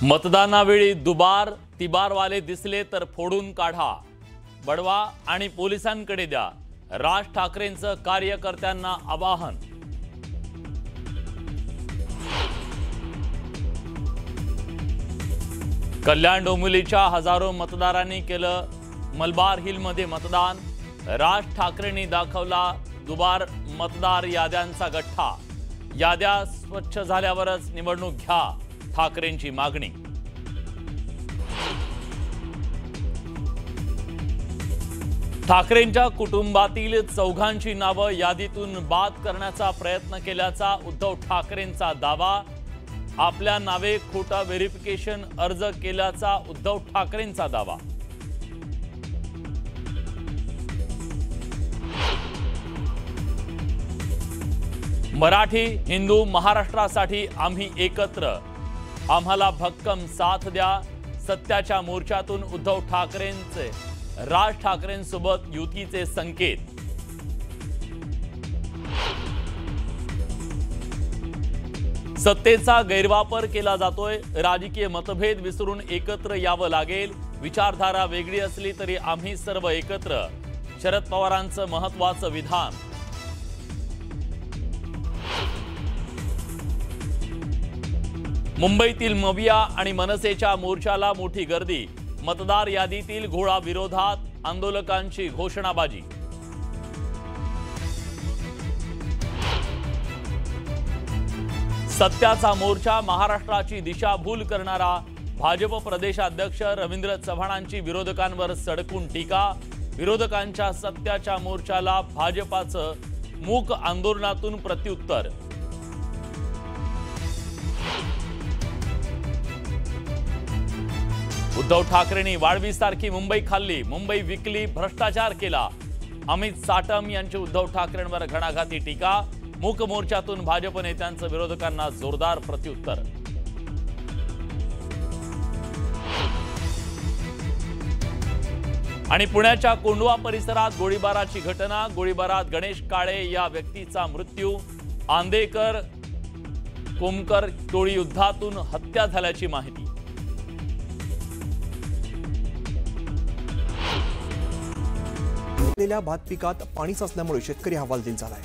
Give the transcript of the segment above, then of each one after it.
मतदानावेळी दुबार तिबारवाले दिसले तर फोडून काढा, बडवा आणि पोलिसांकडे द्या, राज ठाकरेंचं कार्यकर्त्यांना आवाहन। कल्याण डोंबिवलीच्या हजारो मतदारांनी केलं मलबार हिलमध्ये मतदान। राज ठाकरेंनी दाखवला दुबार मतदार याद्यांचा गठ्ठा। याद्या स्वच्छ झाल्यावरच निवडणूक घ्या, ठाकरेंची मागणी। ठाकरेंच्या कुटुंबातील चौघांची नावं यादीतून बाद करण्याचा प्रयत्न केल्याचा उद्धव ठाकरेंचा दावा। आपल्या नावे खोटा व्हेरिफिकेशन अर्ज केल्याचा उद्धव ठाकरेंचा दावा। मराठी हिंदू महाराष्ट्रासाठी आम्ही एकत्र, आम्हाला भक्कम साथ द्या। सत्याच्या मोर्चातून उद्धव ठाकरेंचे राज ठाकरेंसोबत युतीचे संकेत। सत्तेचा गैरवापर केला जातोय, राजकीय मतभेद विसरून एकत्र यावं लागेल। विचारधारा वेगळी असली तरी आम्ही सर्व एकत्र, शरद पवारांचं महत्त्वाचं विधान। मुंबईतील मविया आणि मनसेच्या मोर्चाला मोठी गर्दी। मतदार यादीतील घोळा विरोधात आंदोलकांची घोषणाबाजी। सत्याचा मोर्चा महाराष्ट्राची दिशाभूल करणारा। भाजप प्रदेशाध्यक्ष रवींद्र चव्हाणांची विरोधकांवर सडकून टीका। विरोधकांच्या सत्याच्या मोर्चाला भाजपाचं मूक आंदोलनातून प्रत्युत्तर। उद्धव ठाकरेंनी वाढवीसारखी मुंबई खाल्ली, मुंबई विकली, भ्रष्टाचार केला। अमित साटम यांची उद्धव ठाकरेंवर घणाघाती टीका। मूक मोर्चातून भाजप नेत्यांचं विरोधकांना जोरदार प्रत्युत्तर। आणि पुण्याच्या कोंढवा परिसरात गोळीबाराची घटना। गोळीबारात गणेश काळे या व्यक्तीचा मृत्यू। आंदेकर कोमकर टोळी युद्धातून हत्या झाल्याची माहिती। भात पिकात पाणी साचल्यामुळे शेतकरी हवालदिल झालाय।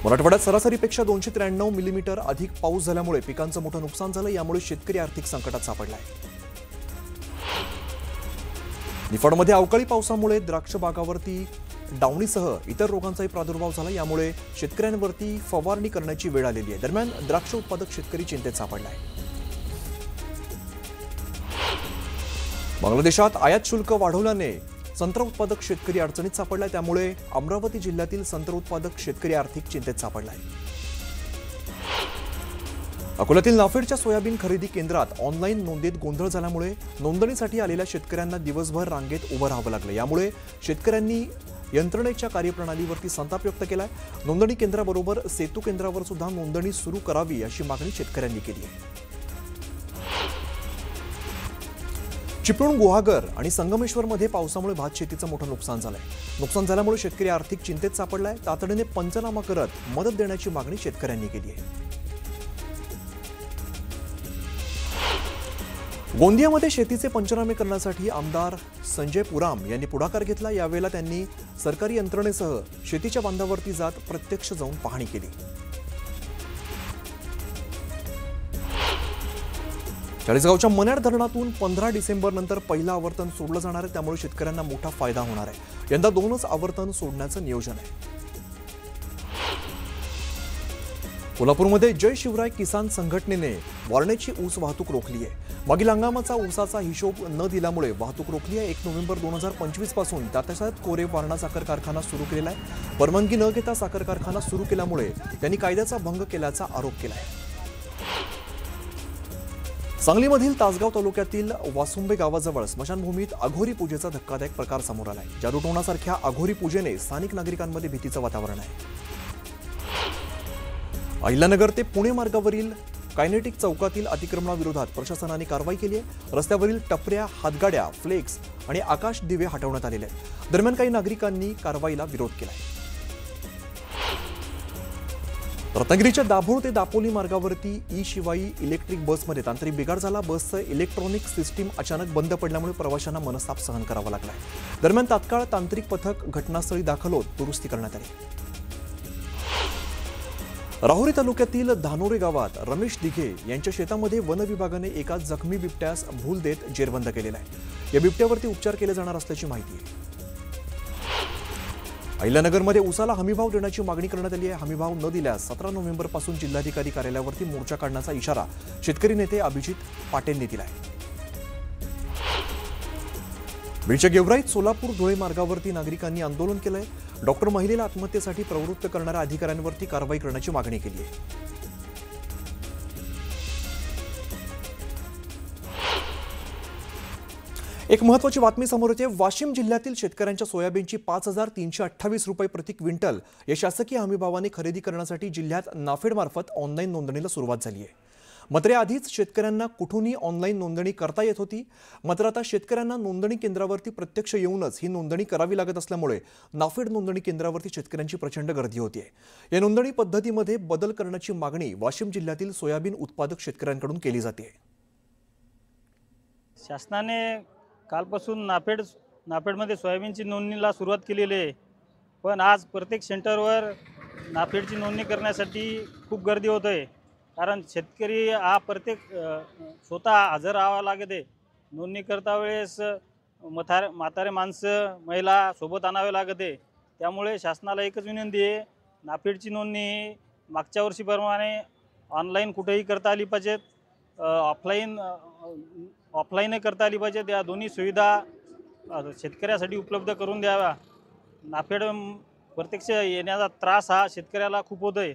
मराठवाड्यात सरासरीपेक्षा 293 मिलीमीटर अधिक पाऊस झाल्यामुळे पिकांचं मोठं नुकसान झालं। यामुळे शेतकरी आर्थिक संकटात सापडलाय। निफाडमध्ये अवकाळी पावसामुळे द्राक्ष बागावरती डावणीसह इतर रोगांचाही प्रादुर्भाव झाला। यामुळे शेतकऱ्यांवरती फवारणी करण्याची वेळ आलेली आहे। दरम्यान द्राक्ष उत्पादक शेतकरी चिंतेत सापडलाय। बांगलादेशात आयात शुल्क वाढवल्याने संत्रा उत्पादक शेतकरी अडचणीत सापडलाय। त्यामुळे अमरावती जिल्ह्यातील संत्रा उत्पादक शेतकरी आर्थिक चिंतेत सापडलाय। अकोल्यातील नाफेडच्या सोयाबीन खरेदी केंद्रात ऑनलाईन नोंदीत गोंधळ झाल्यामुळे नोंदणीसाठी आलेल्या शेतकऱ्यांना दिवसभर रांगेत उभं राहावं लागलं। यामुळे शेतकऱ्यांनी यंत्रणेच्या कार्यप्रणालीवरती संताप व्यक्त केलाय। नोंदणी केंद्राबरोबर सेतू केंद्रावर सुद्धा नोंदणी सुरू करावी अशी मागणी शेतकऱ्यांनी केली आहे। चिपळूण, गुहागर आणि संगमेश्वरमध्ये पावसामुळे भात शेतीचं मोठं नुकसान झालंय। नुकसान झाल्यामुळे शेतकरी आर्थिक चिंतेत सापडलाय। तातडीने पंचनामा करत मदत देण्याची मागणी शेतकऱ्यांनी केली आहे। गोंदियामध्ये शेतीचे पंचनामे करण्यासाठी आमदार संजय पुराम यांनी पुढाकार घेतला। यावेळेला त्यांनी सरकारी यंत्रणेसह शेतीच्या बांधावरती जात प्रत्यक्ष जाऊन पाहणी केली। चाळीसगावच्या मन्याड धरणातून 15 डिसेंबर नंतर पहिलं आवर्तन सोडलं जाणार आहे। त्यामुळे शेतकऱ्यांना मोठा फायदा होणार आहे। यंदा 2च आवर्तन सोडण्याचं नियोजन आहे। कोल्हापूरमध्ये जय शिवराय किसान संघटनेने वारण्याची ऊस वाहतूक रोखली आहे। मागील हंगामाचा ऊसाचा हिशोब न दिल्यामुळे वाहतूक रोखली आहे। 1 नोव्हेंबर 2025 पासून तात्यासाहेब कोरे वारणा साखर कारखाना सुरू केलेला आहे। परवानगी न घेता साखर कारखाना सुरू केल्यामुळे त्यांनी कायद्याचा भंग केल्याचा आरोप केला आहे। सांगलीमधील तासगाव तालुक्यातील वासुंबे गावाजवळ स्मशानभूमीत अघोरी पूजेचा धक्कादायक प्रकार समोर आलाय। जादूटोणासारख्या अघोरी पूजेने स्थानिक नागरिकांमध्ये भीतीचं वातावरण आहे। अहिल्यानगर ते पुणे मार्गावरील कायनेटिक चौकातील अतिक्रमणाविरोधात प्रशासनाने कारवाई केली आहे। रस्त्यावरील टपऱ्या, हातगाड्या, फ्लेक्स आणि आकाश दिवे हटवण्यात आलेले आहेत। दरम्यान काही नागरिकांनी कारवाईला विरोध केला आहे। रत्नागिरीच्या दाभोळ ते दापोली मार्गावरती ई शिवाई इलेक्ट्रिक बसमध्ये तांत्रिक बिघाड झाला। बसचं इलेक्ट्रॉनिक सिस्टीम अचानक बंद पडल्यामुळे प्रवाशांना मनस्ताप सहन करावा लागलाय। दरम्यान तात्काळ तांत्रिक पथक घटनास्थळी दाखल होत दुरुस्ती करण्यात आली। राहुरी तालुक्यातील धानोरे गावात रमेश दिघे यांच्या शेतामध्ये वन विभागाने एका जखमी बिबट्यास भूल देत जेरबंद केलेला आहे। या बिबट्यावरती उपचार केले जाणार असल्याची माहिती आहे। अहिल्यानगरमध्ये उसाला हमीभाव देण्याची मागणी करण्यात आली आहे। हमीभाव न दिल्यास 17 नोव्हेंबरपासून जिल्हाधिकारी कार्यालयावरती मोर्चा काढण्याचा इशारा शेतकरी नेते अभिजित पाटीलने दिला आहे। बीडच्या गेवराईत सोलापूर धुळे मार्गावरती नागरिकांनी आंदोलन केलंय। डॉक्टर महिलेला आत्महत्येसाठी प्रवृत्त करणाऱ्या अधिकाऱ्यांवरती कारवाई करण्याची मागणी केली आहे। एक महत्त्वाची बातमी समोर येते। वाशिम जिल्ह्यातील शेतकऱ्यांच्या सोयाबीनची 5,328 रुपये प्रति क्विंटल या शासकीय हमीभावाने खरेदी करण्यासाठी जिल्ह्यात नाफेडमार्फत ऑनलाईन नोंदणीला सुरुवात झाली आहे। मात्र आधीच शेतकऱ्यांना कुठूनही ऑनलाईन नोंदणी करता येत होती। मात्र आता शेतकऱ्यांना नोंदणी केंद्रावरती प्रत्यक्ष येऊनच ही नोंदणी करावी लागत असल्यामुळे नाफेड नोंदणी केंद्रावरती शेतकऱ्यांची प्रचंड गर्दी होतीये। या नोंदणी पद्धतीमध्ये बदल करण्याची मागणी वाशिम जिल्ह्यातील सोयाबीन उत्पादक शेतकऱ्यांकडून केली जाते। शासनाने कालपासून नाफेडमध्ये सोयाबीनची नोंदणीला सुरुवात केलेली आहे, पण आज प्रत्येक सेंटरवर नाफेडची नोंदणी करण्यासाठी खूप गर्दी होत आहे। कारण शेतकरी हा प्रत्येक स्वतः हजर राहावा लागत आहे। नोंदणी करता वेळेस म्हातारे माणसं महिला सोबत आणावे लागत आहे। त्यामुळे शासनाला एकच विनंती आहे, नाफेडची नोंदणी मागच्या वर्षीप्रमाणे ऑनलाईन कुठेही करता आली पाहिजेत, ऑफलाईन करता आली पाहिजेत। या दोन्ही सुविधा शेतकऱ्यासाठी उपलब्ध करून द्याव्या। नाफेड प्रत्यक्ष येण्याचा त्रास हा शेतकऱ्याला खूप होत आहे।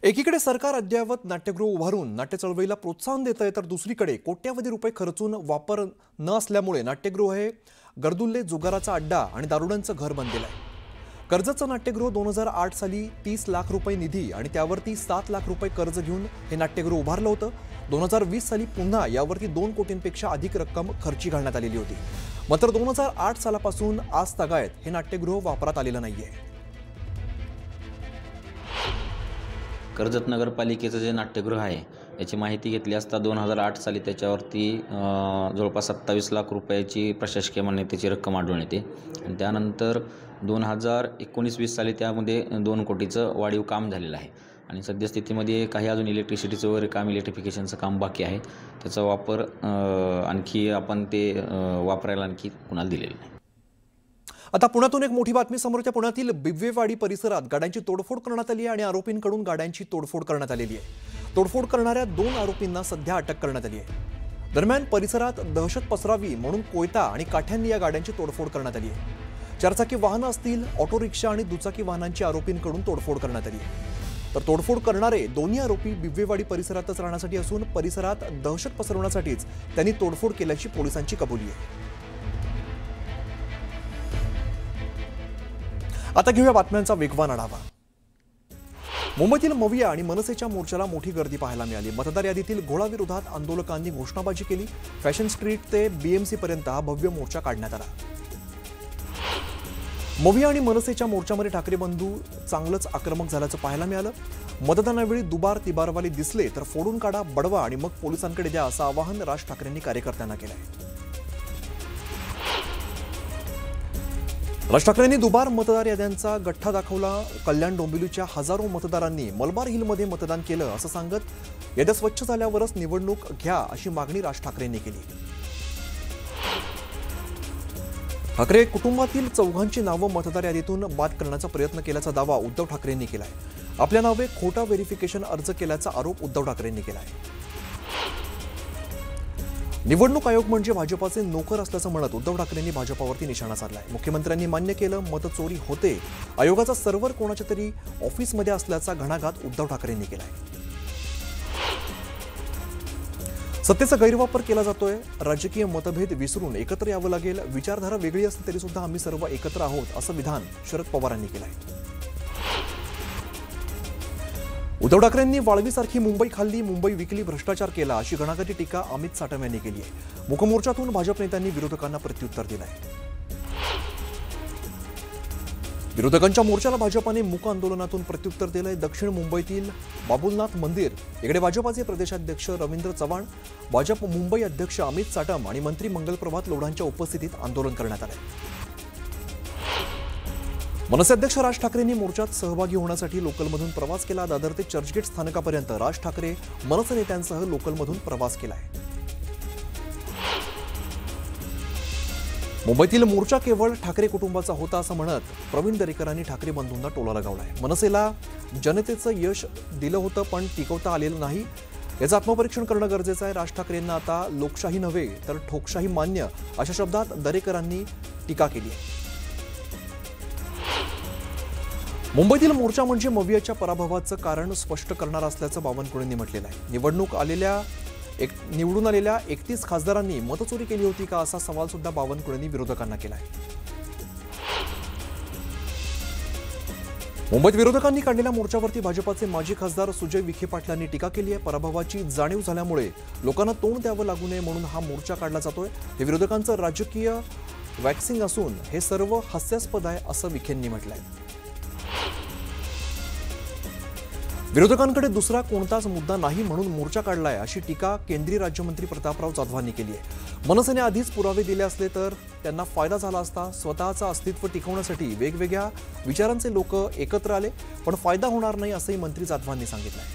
एकीकडे सरकार अद्ययावत नाट्यगृह उभारून नाट्य चळवळीला प्रोत्साहन देत आहे, तर दुसरीकडे कोट्यावधी रुपये खर्चून वापर न असल्यामुळे नाट्यगृह हे गर्दुल्ले जुगाराचा अड्डा आणि दारुड्यांचं घर बनलेलं आहे। कर्जतचं नाट्यगृह 2008 साली 30 लाख रुपये निधी आणि त्यावरती 7 लाख रुपये कर्ज घेऊन हे नाट्यगृह उभारलं होतं। 2020 साली पुन्हा यावरती 2 कोटींपेक्षा अधिक रक्कम खर्ची घालण्यात आलेली होती। मात्र 2008 सालापासून आज तागायत हे नाट्यगृह वापरात आलेलं नाहीये। कर्जत नगरपालिकेचं जे नाट्यगृह आहे याची माहिती घेतली असता 2008 साली त्याच्यावरती जवळपास 27 लाख रुपयाची प्रशासकीय मान्यतेची रक्कम आढळून येते आणि त्यानंतर 2019-20 साली त्यामध्ये 2 कोटीचं वाढीव काम झालेलं आहे आणि सद्यस्थितीमध्ये काही अजून इलेक्ट्रिसिटीचं वगैरे काम, इलेक्ट्रिफिकेशनचं काम बाकी आहे। त्याचा वापर आणखी आपण ते वापरायला आणखी कुणाला दिलेलं नाही। आता पुण्यातून एक मोठी बातमी समोर येते। पुण्यातील बिबवेवाडी परिसरात गाड्यांची तोडफोड करण्यात आली आहे आणि आरोपींकडून गाड्यांची तोडफोड करण्यात आलेली आहे। तोडफोड करणाऱ्या 2 आरोपींना सध्या अटक करण्यात आली आहे। दरम्यान परिसरात दहशत पसरावी म्हणून कोयता आणि काठ्यांनी या गाड्यांची तोडफोड करण्यात आली आहे। 4 चाकी वाहनं असतील, ऑटो रिक्षा आणि दुचाकी वाहनांची आरोपींकडून तोडफोड करण्यात आली आहे। तर तोडफोड करणारे दोन्ही आरोपी बिबवेवाडी परिसरातच राहण्यासाठी असून परिसरात दहशत पसरवण्यासाठीच त्यांनी तोडफोड केल्याची पोलिसांची कबुली आहे। आता घेऊया बातम्यांचा वेगवान आढावा। मुंबईतील मविया आणि मनसेच्या मोर्चाला मोठी गर्दी पाहायला मिळाली। मतदार यादीतील घोळाविरोधात आंदोलकांनी घोषणाबाजी केली। फॅशन स्ट्रीट ते बीएमसी पर्यंत हा भव्य मोर्चा काढण्यात आला। मविया आणि मनसेच्या मोर्चामध्ये ठाकरे बंधू चांगलंच आक्रमक झाल्याचं पाहायला मिळालं। मतदानावेळी दुबार तिबारवाले दिसले तर फोडून काढा, बडवा आणि मग पोलिसांकडे द्या असं आवाहन राज ठाकरेंनी कार्यकर्त्यांना केलं आहे। राज ठाकरेंनी दुबार मतदार याद्यांचा गठ्ठा दाखवला। कल्याण डोंबिवलीच्या हजारो मतदारांनी मलबार हिलमध्ये मतदान केलं असं सांगत याद्या स्वच्छ झाल्यावरच निवडणूक घ्या अशी मागणी राज ठाकरेंनी केली। ठाकरे कुटुंबातील 4 नावं मतदार यादीतून बाद करण्याचा प्रयत्न केल्याचा दावा उद्धव ठाकरेंनी केलाय। आपल्या नावे खोटा व्हेरिफिकेशन अर्ज केल्याचा आरोप उद्धव ठाकरेंनी केलाय। निवडणूक आयोग म्हणजे भाजपाचे नोकर असल्याचं म्हणत उद्धव ठाकरेंनी भाजपावरती निशाणा साधलाय। मुख्यमंत्र्यांनी मान्य केलं मतचोरी होते, आयोगाचा सर्व्हर कोणाच्या तरी ऑफिसमध्ये असल्याचा घणाघात उद्धव ठाकरेंनी केलाय। सत्तेचा गैरवापर केला जातोय, राजकीय मतभेद विसरून एकत्र यावं लागेल, विचारधारा वेगळी असली तरी सुद्धा आम्ही सर्व एकत्र आहोत असं विधान शरद पवारांनी केलंय। उद्धव ठाकरेंनी वाळवीसारखी मुंबई खाल्ली, मुंबई विकली, भ्रष्टाचार केला अशी घणाघाती टीका अमित साटम यांनी केली आहे। मूकमोर्चातून भाजप नेत्यांनी विरोधकांना प्रत्युत्तर दिलंय। विरोधकांच्या मोर्चाला भाजपाने मूक आंदोलनातून प्रत्युत्तर दिलंय. दक्षिण मुंबईतील बाबुलनाथ मंदिर इकडे भाजपाचे प्रदेशाध्यक्ष रवींद्र चव्हाण, भाजप मुंबई अध्यक्ष अमित साटम आणि मंत्री मंगलप्रभात लोढांच्या उपस्थितीत आंदोलन करण्यात आलंय. मनसे अध्यक्ष राज ठाकरेंनी मोर्चात सहभागी होण्यासाठी लोकलमधून प्रवास केला. दादर ते चर्चगेट स्थानकापर्यंत राज ठाकरे मनसे नेत्यांसह लोकलमधून प्रवास केलाय. मुंबईतील मोर्चा केवळ ठाकरे कुटुंबाचा होता असं म्हणत प्रवीण दरेकरांनी ठाकरे बंधूंना टोला लगावलाय. मनसेला जनतेचं यश दिलं होतं पण टिकवता आलेलं नाही, याचं आत्मपरीक्षण करणं गरजेचं आहे. राज ठाकरेंना आता लोकशाही नव्हे तर ठोकशाही मान्य, अशा शब्दात दरेकरांनी टीका केली आहे. मुंबईतील मोर्चा म्हणजे मवियाच्या पराभवाचं कारण स्पष्ट करणार असल्याचं बावनकुळेंनी म्हटलेलं आहे. निवडून आलेल्या 31 खासदारांनी मतचोरी केली होती का, असा सवाल सुद्धा बावनकुळेंनी विरोधकांना केलाय. मुंबईत विरोधकांनी काढलेल्या मोर्चावरती भाजपाचे माजी खासदार सुजय विखे पाटलांनी टीका केली आहे. पराभवाची जाणीव झाल्यामुळे लोकांना तोंड द्यावं लागू नये म्हणून हा मोर्चा काढला जातोय. हे विरोधकांचं राजकीय वॅक्सिंग असून हे सर्व हास्यास्पद आहे असं विखेंनी म्हटलंय. विरोधकांकडे दुसरा कोणताच मुद्दा नाही म्हणून मोर्चा काढलाय, अशी टीका केंद्रीय राज्यमंत्री प्रतापराव जाधवांनी केली आहे. मनसेने आधीच पुरावे दिले असले तर त्यांना फायदा झाला असता. स्वतःचं अस्तित्व टिकवण्यासाठी वेगवेगळ्या विचारांचे लोक एकत्र आले पण फायदा होणार नाही असंही मंत्री जाधवांनी सांगितलंय.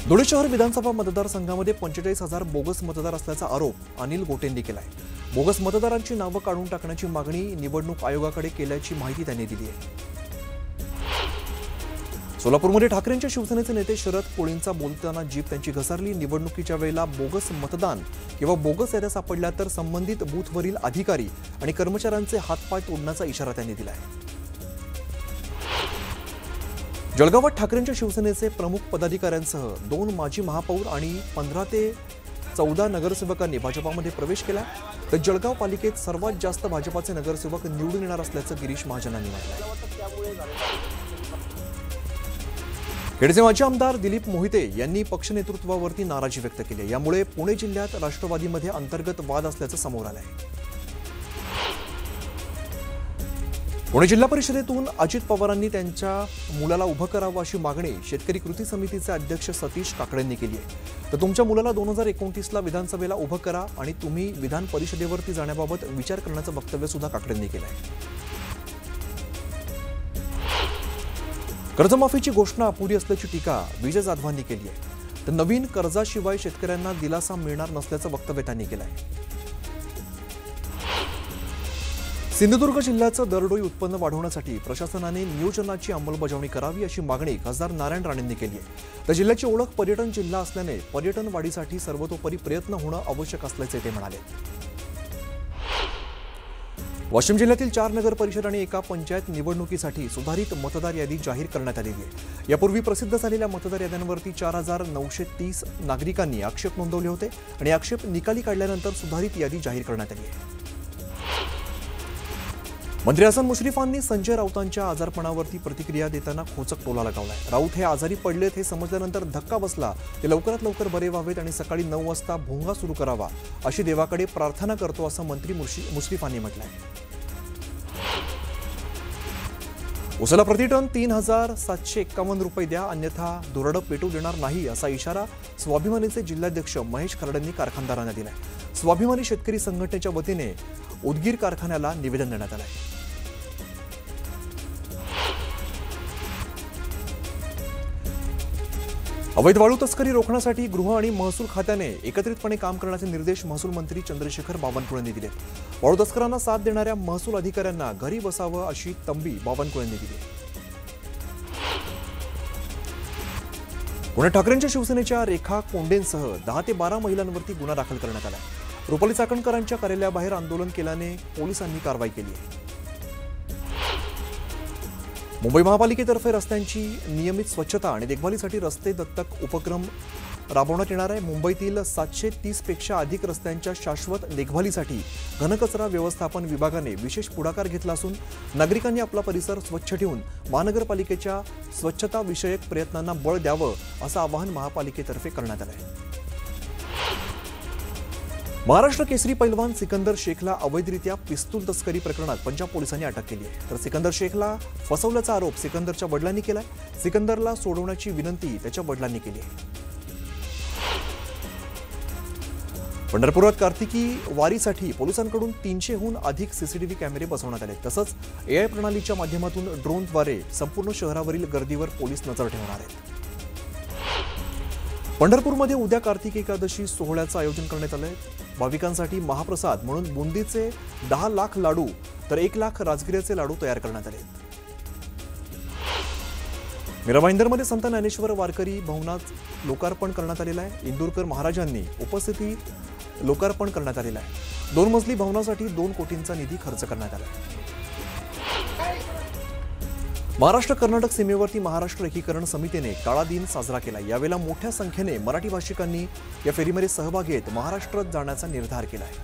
धुळे शहर विधानसभा मतदारसंघामध्ये 45,000 बोगस मतदार असल्याचा आरोप अनिल गोटेंनी केलाय. बोगस मतदारांची नावं काढून टाकण्याची मागणी निवडणूक आयोगाकडे केल्याची माहिती त्यांनी दिली आहे. सोलापूरमध्ये ठाकरेंच्या शिवसेनेचे नेते शरद कोळींचा बोलताना जीप त्यांची घसरली. निवडणुकीच्या वेळेला बोगस मतदान किंवा बोगस याद्या सापडल्या तर संबंधित बूथवरील अधिकारी आणि कर्मचाऱ्यांचे हातपाय तोडण्याचा इशारा त्यांनी दिला आहे. जळगावात ठाकरेंच्या शिवसेनेचे प्रमुख पदाधिकाऱ्यांसह 2 माजी महापौर आणि 15 ते 14 नगरसेवकांनी भाजपामध्ये प्रवेश केला. तर जळगाव पालिकेत सर्वात जास्त भाजपाचे नगरसेवक निवडून येणार असल्याचं गिरीश महाजनांनी म्हटलंय. खेडचे माजी आमदार दिलीप मोहिते यांनी पक्ष नेतृत्वावरती नाराजी व्यक्त केली. यामुळे पुणे जिल्ह्यात राष्ट्रवादीमध्ये अंतर्गत वाद असल्याचं समोर आलंय. पुणे जिल्हा परिषदेतून अजित पवारांनी त्यांच्या मुलाला उभं करावं अशी मागणी शेतकरी कृती समितीचे अध्यक्ष सतीश काकडेंनी केली आहे. तर तुमच्या मुलाला 2029ला विधानसभेला उभं करा आणि तुम्ही विधान परिषदेवरती जाण्याबाबत विचार करण्याचं वक्तव्य सुद्धा काकडेंनी केलं आहे. कर्जमाफीची घोषणा अपुरी असल्याची टीका विजय जाधवांनी केली आहे. तर नवीन कर्जाशिवाय शेतकऱ्यांना दिलासा मिळणार नसल्याचं वक्तव्य त्यांनी केलं आहे. सिंधुदुर्ग जिल्ह्याचं दरडोई उत्पन्न वाढवण्यासाठी प्रशासनाने नियोजनाची अंमलबजावणी करावी अशी मागणी खासदार नारायण राणेंनी केली आहे. तर जिल्ह्याची ओळख पर्यटन जिल्हा असल्याने पर्यटन वाढीसाठी सर्वतोपरी प्रयत्न होणं आवश्यक असल्याचे ते म्हणाले. वाशिम जिल्ह्यातील 4 नगर परिषद आणि एका पंचायत निवडणुकीसाठी सुधारित मतदार यादी जाहीर करण्यात आलेली आहे. यापूर्वी प्रसिद्ध झालेल्या मतदार याद्यांवरती 4,930 नागरिकांनी आक्षेप नोंदवले होते आणि आक्षेप निकाली काढल्यानंतर सुधारित यादी जाहीर करण्यात आली आहे. मंत्री हसन मुश्रीफांनी संजय राऊतांच्या आजारपणावरती प्रतिक्रिया देताना खोचक टोला लगावलाय. राऊत हे आजारी पडलेत हे समजल्यानंतर धक्का बसला. ते लवकरात लवकर बरे व्हावेत आणि सकाळी 9 वाजता भोंगा सुरू करावा अशी देवाकडे प्रार्थना करतो असं मंत्री मुश्रीफांनी म्हटलंय. उसाला प्रतिटन 3,751 रुपये द्या, अन्यथा धुरडं पेटू देणार नाही असा इशारा स्वाभिमानीचे जिल्हाध्यक्ष महेश खरडेंनी कारखानदारांना दिलाय. स्वाभिमानी शेतकरी संघटनेच्या वतीने उदगीर कारखान्याला निवेदन देण्यात आलंय. अवैध वाळू तस्करी रोखण्यासाठी गृह आणि महसूल खात्याने एकत्रितपणे काम करण्याचे निर्देश महसूल मंत्री चंद्रशेखर बावनकुळेंनी दिले. वाळू तस्करांना साथ देणाऱ्या महसूल अधिकाऱ्यांना घरी बसावं अशी तंबी बावनकुळेंनी दिली. पुणे ठाकरेंच्या शिवसेनेच्या रेखा कोंडेंसह 10 ते 12 महिलांवरती गुन्हा दाखल करण्यात आला. रुपाली चाकणकरांच्या कार्यालयाबाहेर आंदोलन केल्याने पोलिसांनी कारवाई केली आहे. मुंबई महापालिकेतर्फे रस्त्यांची नियमित स्वच्छता आणि देखभालीसाठी रस्ते दत्तक उपक्रम राबवण्यात येणार आहे. मुंबईतील 730 पेक्षा अधिक रस्त्यांच्या शाश्वत देखभालीसाठी घनकचरा व्यवस्थापन विभागाने विशेष पुढाकार घेतला असून नागरिकांनी आपला परिसर स्वच्छ ठेवून महानगरपालिकेच्या स्वच्छता विषयक प्रयत्नांना बळ द्यावं असं आवाहन महापालिकेतर्फे करण्यात आलं आहे. महाराष्ट्र केसरी पैलवान सिकंदर शेखला अवैधरित्या पिस्तूल तस्करी प्रकरणात पंजाब पोलिसांनी अटक केली आहे. तर सिकंदर शेखला फसवल्याचा आरोप सिकंदरच्या वडिलांनी केलाय. सिकंदरला सोडवण्याची विनंती त्याच्या वडिलांनी केली आहे. पंढरपुरात कार्तिकी वारीसाठी पोलिसांकडून 300हून अधिक सीसीटीव्ही कॅमेरे बसवण्यात आले. तसंच AI प्रणालीच्या माध्यमातून ड्रोनद्वारे संपूर्ण शहरावरील गर्दीवर पोलीस नजर ठेवणार आहेत. पंढरपूरमध्ये उद्या कार्तिक एकादशी सोहळ्याचं आयोजन करण्यात आलंय. भाविकांसाठी महाप्रसाद म्हणून बुंदीचे 10 लाख लाडू तर 1 लाख राजगिऱ्याचे लाडू तयार करण्यात आले. मीरा भाईंदरमध्ये संत ज्ञानेश्वर वारकरी भवनात लोकार्पण करण्यात आलेलं आहे. इंदुरकर महाराजांनी उपस्थितीत लोकार्पण करण्यात आलेलं आहे. 2 मजली भवनासाठी 2 कोटींचा निधी खर्च करण्यात आला. महाराष्ट्र कर्नाटक सीमेवरती महाराष्ट्र एकीकरण समितीने काळा दिन साजरा केला. यावेळेला मोठ्या संख्येने मराठी भाषिकांनी या फेरीमध्ये सहभाग घेत महाराष्ट्रात जाण्याचा निर्धार केला आहे.